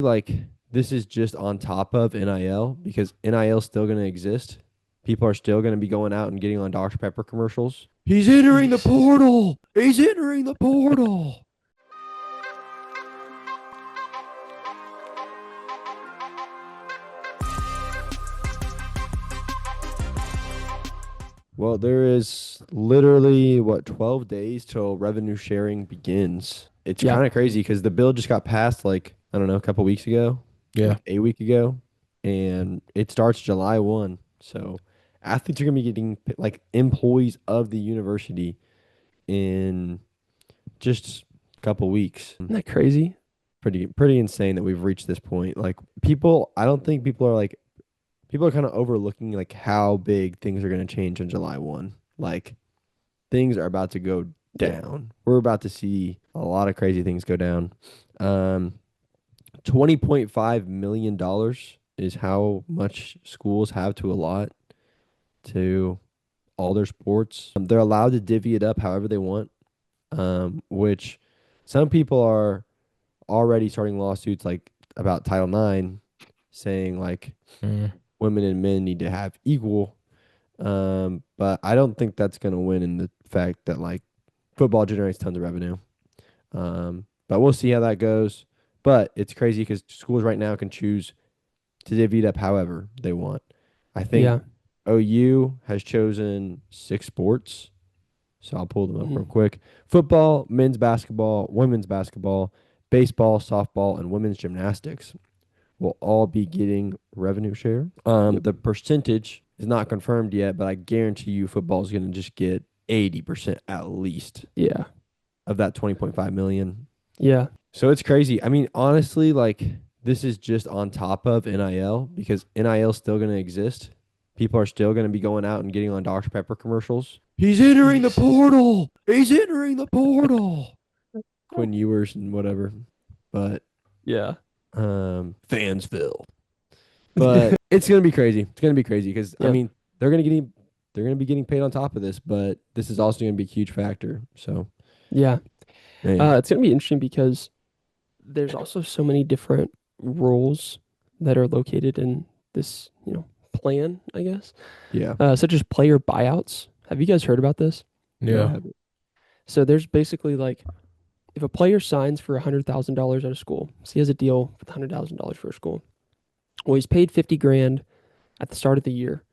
Like this is just on top of NIL because NIL is still going to exist. People are still going to be going out and getting on Dr. Pepper commercials. He's entering the portal. He's entering the portal. Well, there is literally 12 days till revenue sharing begins. It's Yeah. kind of crazy because the bill just got passed like, I don't know, a couple weeks ago, Yeah. like a week ago, and it starts July 1. So athletes are going to be getting like employees of the university in just a couple weeks. Isn't that crazy? Pretty insane that we've reached this point. Like people, I don't think people are kind of overlooking like how big things are going to change on July 1. Like things are about to go Yeah. down. We're about to see a lot of crazy things go down. Um, $20.5 million dollars is how much schools have to allot to all their sports. They're allowed to divvy it up however they want, which some people are already starting lawsuits like about Title IX, saying like Mm. women and men need to have equal. But I don't think that's going to win in the fact that like football generates tons of revenue. But we'll see how that goes. But it's crazy because schools right now can choose to divvy it up however they want. I think Yeah. OU has chosen 6 sports. So I'll pull them up real Mhm. quick. Football, men's basketball, women's basketball, baseball, softball, and women's gymnastics will all be getting revenue share. Yep. The percentage is not confirmed yet, but I guarantee you football is going to just get 80% at least Yeah. of that 20.5 million. Yeah. So it's crazy. I mean, honestly, like this is just on top of NIL because NIL is still going to exist. People are still going to be going out and getting on Dr. Pepper commercials. He's entering the portal. He's entering the portal. Quinn Ewers and whatever. But Yeah. Fansville. But it's gonna be crazy. It's gonna be crazy because I Yeah. mean they're gonna be getting paid on top of this, but this is also gonna be a huge factor. So Yeah. man, It's gonna be interesting because there's also so many different roles that are located in this, plan, I guess. yeah, Such as player buyouts. Have you guys heard about this? no, I Yeah. haven't. So there's basically like if a player signs for $100,000 at a school, so he has a deal with $100,000 for a school. Well, he's paid 50 grand at the start of the year,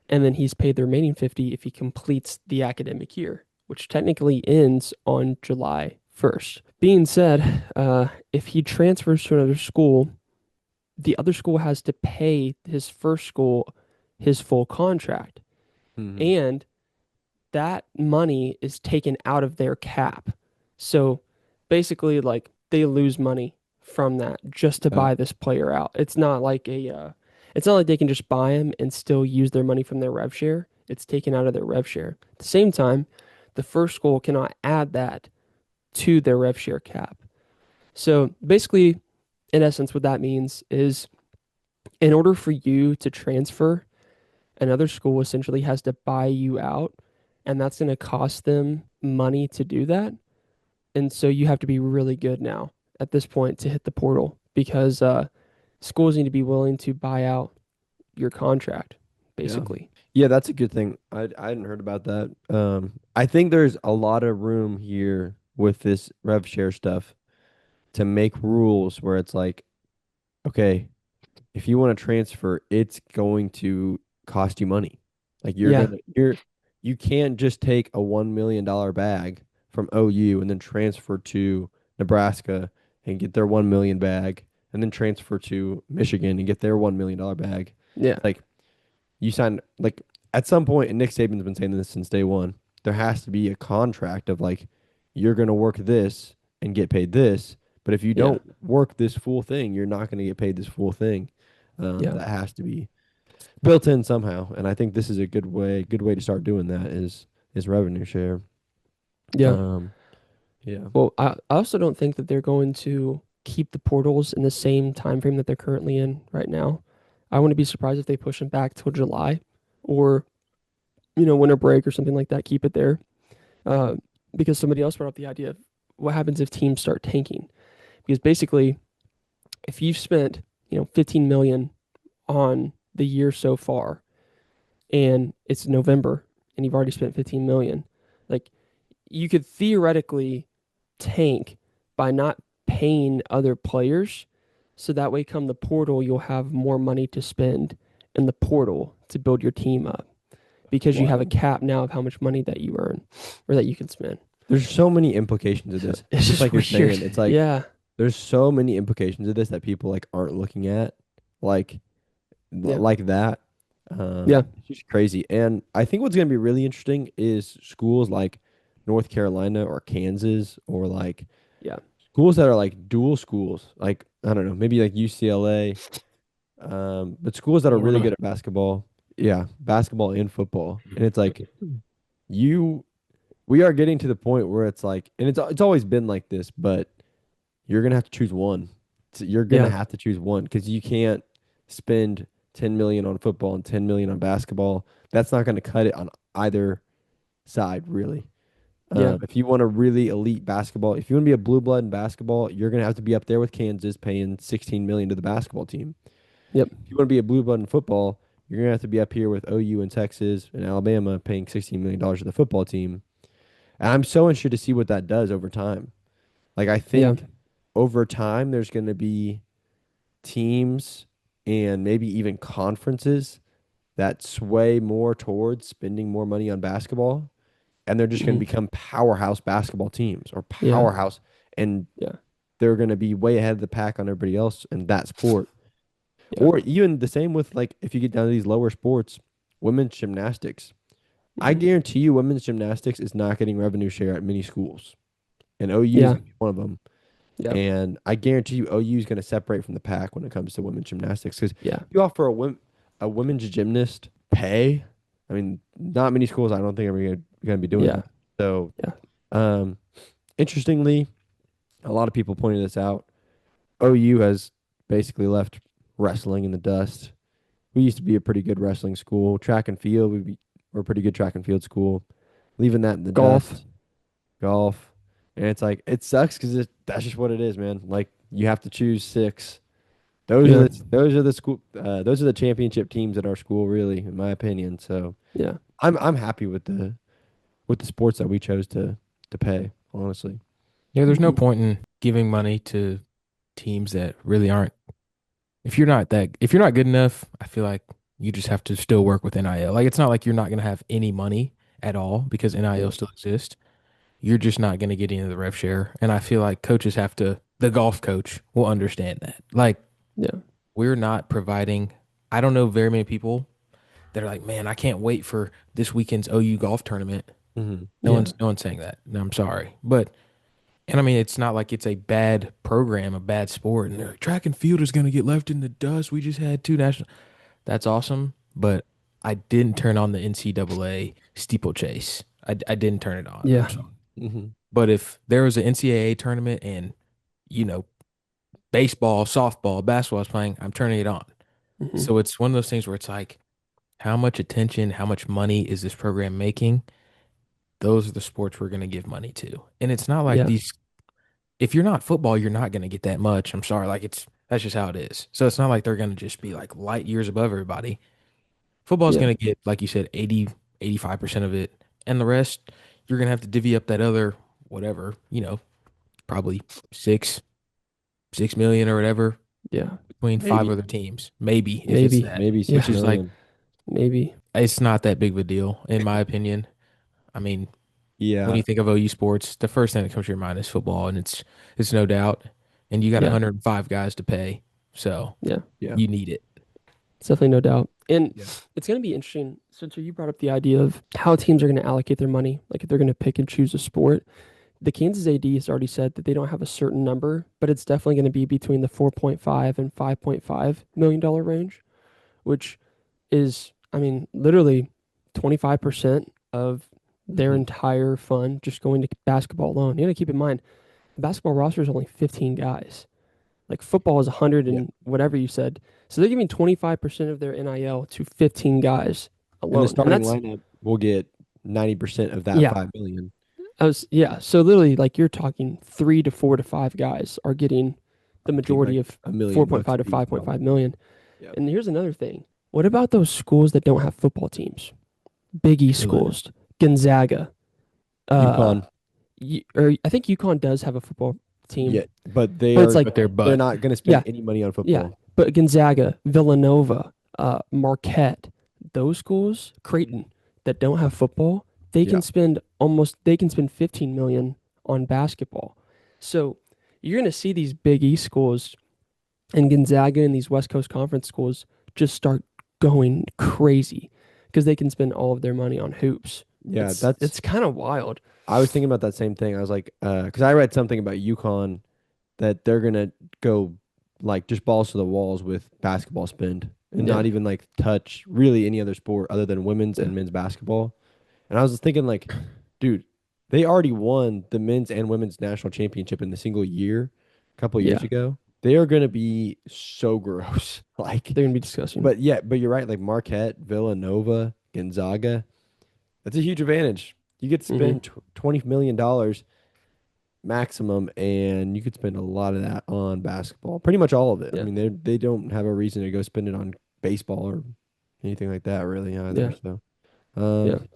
and then he's paid the remaining 50 if he completes the academic year, which technically ends on July 1st. Being said, if he transfers to another school, the other school has to pay his first school his full contract, Hmm. and that money is taken out of their cap. So basically, like they lose money from that just to Yeah, buy this player out. It's not like they can just buy him and still use their money from their rev share. It's taken out of their rev share. At the same time, the first school cannot add that to their rev share cap. So basically, in essence, what that means is in order for you to transfer, another school essentially has to buy you out, and that's going to cost them money to do that. And so you have to be really good now at this point to hit the portal because schools need to be willing to buy out your contract, yeah, basically. yeah. That's a good thing. I hadn't heard about that. I think there's a lot of room here with this rev share stuff to make rules where it's like, okay, if you want to transfer, it's going to cost you money. Like Yeah, you can't just take a $1 million bag from OU and then transfer to Nebraska and get their 1 million bag and then transfer to Michigan and get their $1 million bag. yeah, Like you sign like at some point, and Nick Saban's been saying this since day one, there has to be a contract of like you're gonna work this and get paid this, but if you yeah, don't work this full thing, you're not gonna get paid this full thing. yeah, That has to be built in somehow, and I think this is a good way to start doing that is revenue share. yeah. Um, yeah, Well, I also don't think that they're going to keep the portals in the same time frame that they're currently in right now. I wouldn't be surprised if they push them back till July or, winter break or something like that. Keep it there. Uh, because somebody else brought up the idea of what happens if teams start tanking. Because basically, if you've spent, 15 million on the year so far and it's November and you've already spent 15 million, like you could theoretically tank by not paying other players. So that way, come the portal, you'll have more money to spend in the portal to build your team up because you have a Well, cap now of how much money that you earn or that you can spend. there's so many implications of So this. it's Just just like you're weird. saying, it's like Yeah. there's so many implications of this that people like aren't looking at, like Yeah. like that. Yeah. It's just crazy. And I think what's gonna be really interesting is schools like North Carolina or Kansas or like Yeah. schools that are like dual schools, like I don't know, maybe like UCLA, but schools that are really Florida. good at basketball. Yeah, basketball and football. And it's like you we are getting to the point where it's like, and it's always been like this, but you're gonna have to choose one. You're gonna Yeah. have to choose one because you can't spend 10 million on football and 10 million on basketball. That's not gonna cut it on either side, really. Yeah. If you want a really elite basketball, if you want to be a blue blood in basketball, you're gonna have to be up there with Kansas, paying 16 million to the basketball team. Yep. If you want to be a blue blood in football, you're gonna have to be up here with OU and Texas and Alabama, paying $16 million to the football team. And I'm so interested to see what that does over time. Like I Yeah. think over time there's going to be teams and maybe even conferences that sway more towards spending more money on basketball, and they're just going to Hmm. become powerhouse basketball teams or Yeah. powerhouse, and Yeah. they're going to be way ahead of the pack on everybody else in that sport. Yeah. Or even the same with like if you get down to these lower sports, women's gymnastics. I Hmm. guarantee you women's gymnastics is not getting revenue share at many schools. And OU is Yeah. going to be one of them. Yeah. And I guarantee you OU is going to separate from the pack when it comes to women's gymnastics because Yeah. you offer a women's gymnast pay. I mean, not many schools I don't think are going to be doing Yeah. that. So, Yeah. um, interestingly, a lot of people pointed this out. OU has basically left wrestling in the dust. We used to be a pretty good wrestling school. Track and field, we're a pretty good track and field school. Leaving that in the Golf. dust. Golf. And it's like it sucks because that's just what it is, man. Like you have to choose six. Yeah. Those are the school those are the championship teams at our school, really, in my opinion. So Yeah. I'm happy with the sports that we chose to pay, honestly. Yeah, there's no Hmm. point in giving money to teams that really aren't. If you're not good enough, I feel like you just have to still work with NIL. Like it's not like you're not going to have any money at all because Yeah. NIL still exists. You're just not going to get into the rev share. And I feel like coaches have to, the golf coach will understand that. Like Yeah. we're not providing, I don't know very many people that are like, man, I can't wait for this weekend's OU golf tournament. Hmm. No Yeah. one's no one's saying that. No, I'm sorry. But and I mean, it's not like it's a bad program, a bad sport. And they're like, track and field is going to get left in the dust. We just had two national. That's awesome. But I didn't turn on the NCAA steeplechase. I didn't turn it on. I'm Yeah. sorry. Hmm. But if there was an NCAA tournament and, you know, baseball, softball, basketball is playing, I'm turning it on. Hmm. So it's one of those things where it's like, how much attention, how much money is this program making? Those are the sports we're going to give money to. And it's not like Yeah. these if you're not football, you're not going to get that much. I'm sorry. Like that's just how it is. So it's not like they're going to just be like light years above everybody. Football's Yeah. going to get, like you said, 80, 85% of it. And the rest, you're going to have to divvy up that other, whatever, probably six, 6 million or whatever Yeah. between five Maybe other teams. Maybe if it's Maybe. that, maybe which six Yeah. is like, million. Maybe. it's not that big of a deal, in my opinion. I mean, when Yeah. you think of OU sports, the first thing that comes to your mind is football, and it's no doubt. And you got Yeah. 105 guys to pay, so Yeah. Yeah. you need it. It's definitely no doubt. And Yeah. it's going to be interesting. Since you brought up the idea of how teams are going to allocate their money, like if they're going to pick and choose a sport. The Kansas AD has already said that they don't have a certain number, but it's definitely going to be between the 4.5 and $5.5 million range, which is, I mean, literally 25% of their Hmm. entire fund just going to basketball alone. You got to keep in mind, the basketball roster is only 15 guys. Like football is 100 Yeah. and whatever you said. So they're giving 25% of their NIL to 15 guys And the alone. And starting that's, lineup will get 90% of that yeah, 5 million. yeah. So literally, like you're talking 3 to 4 to 5 guys are getting the I think majority like of a million bucks 4.5 a to piece 5.5 probably. million. Yep. And here's another thing. What about those schools that don't have football teams? Big East Really? schools, Gonzaga, uh, UConn, or I think UConn does have a football team, yeah, but but it's like, But they're they're but not going to spend yeah, any money on yeah. football. But Gonzaga, Villanova, Marquette, those schools, Creighton, that don't have football, Yeah, they can spend 15 million on basketball. So you're gonna see these Big East schools and Gonzaga and these West Coast Conference schools just start going crazy because they can spend all of their money on hoops. yeah. It's kind of wild. I was thinking about that same thing. I was like, because I read something about UConn that they're gonna go like just balls to the walls with basketball spend and Yeah, not even like touch really any other sport other than women's yeah, and men's basketball. And I was just thinking like, dude, they already won the men's and women's national championship in a single year a couple years yeah. ago. They are gonna be so gross. Like, They're gonna be disgusting. but yeah, but you're right. Like Marquette, Villanova, Gonzaga, that's a huge advantage. You get to Hmm. spend $20 million maximum, and you could spend a lot of that on basketball. Pretty much all of it. I Yeah, mean, they don't have a reason to go spend it on baseball or anything like that really either. yeah, So, yeah. um,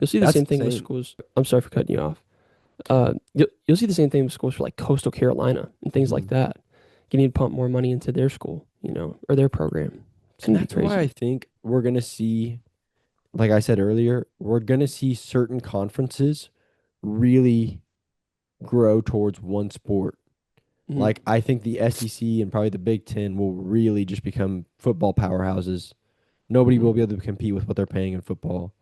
You'll see the that's same thing with insane. schools. I'm sorry for cutting you off. You'll see the same thing with schools for like Coastal Carolina and things like Mhm. that. You need to pump more money into their school, or their program. It's And gonna be that's why I crazy. think we're gonna see, like I said earlier, we're gonna see certain conferences really grow towards one sport. Hmm. Like I think the SEC and probably the Big Ten will really just become football powerhouses. Nobody Hmm. will be able to compete with what they're paying in football.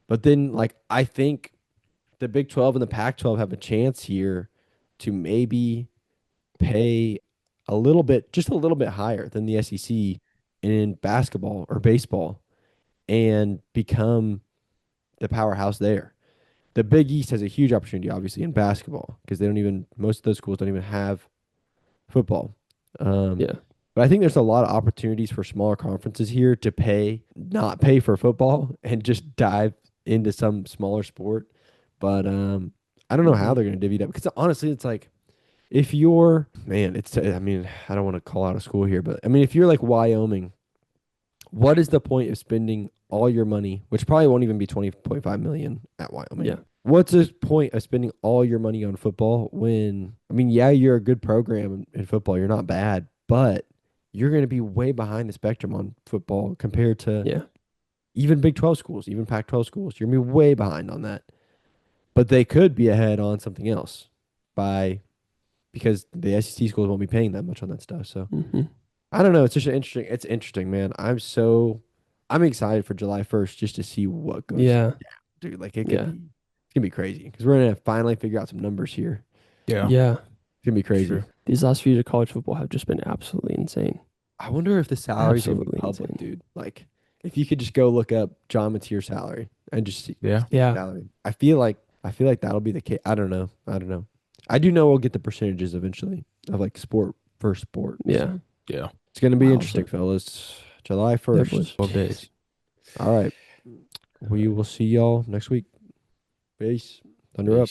But then, like, I think the Big 12 and the Pac 12 have a chance here to maybe pay a little bit, just a little bit higher than the SEC in basketball or baseball and become the powerhouse there. The Big East has a huge opportunity, obviously, in basketball because most of those schools don't even have football. Um, Yeah. but I think there's a lot of opportunities for smaller conferences here to not pay for football and just dive into some smaller sport. But I don't know how Hmm. they're going to divvy it up because honestly, it's like if you're, man, I mean, I don't want to call out a school here, but I mean, if you're like Wyoming, what is the point of spending all your money, which probably won't even be 20.5 million at Wyoming? Yeah. What's the point of spending all your money on football when, I mean, yeah, you're a good program in football. You're not bad, but you're going to be way behind the spectrum on football compared to Yeah. even Big 12 schools, even Pac 12 schools. You're going to be way behind on that. But they could be ahead on something else by because the SEC schools won't be paying that much on that stuff. So Hmm. I don't know. It's interesting, man. I'm excited for July 1st just to see what goes Yeah. down, dude. Like Yeah. it's gonna be crazy because we're gonna finally figure out some numbers here. yeah, Yeah. It's gonna be true. crazy. These last few years of college football have just been absolutely insane. I wonder if the salaries are gonna be Absolutely public, insane. dude. Like if you could just go look up John Mateer's salary and just Yeah. see his Yeah. salary. I feel like that'll be the case. I don't know. I don't know. I do know we'll get the percentages eventually of like sport for sport. Yeah. So Yeah. it's gonna be Wow. interesting, fellas. July Yeah, 1st. boys. 12 days. All right. We will see y'all next week. Peace. Thunder up. Peace.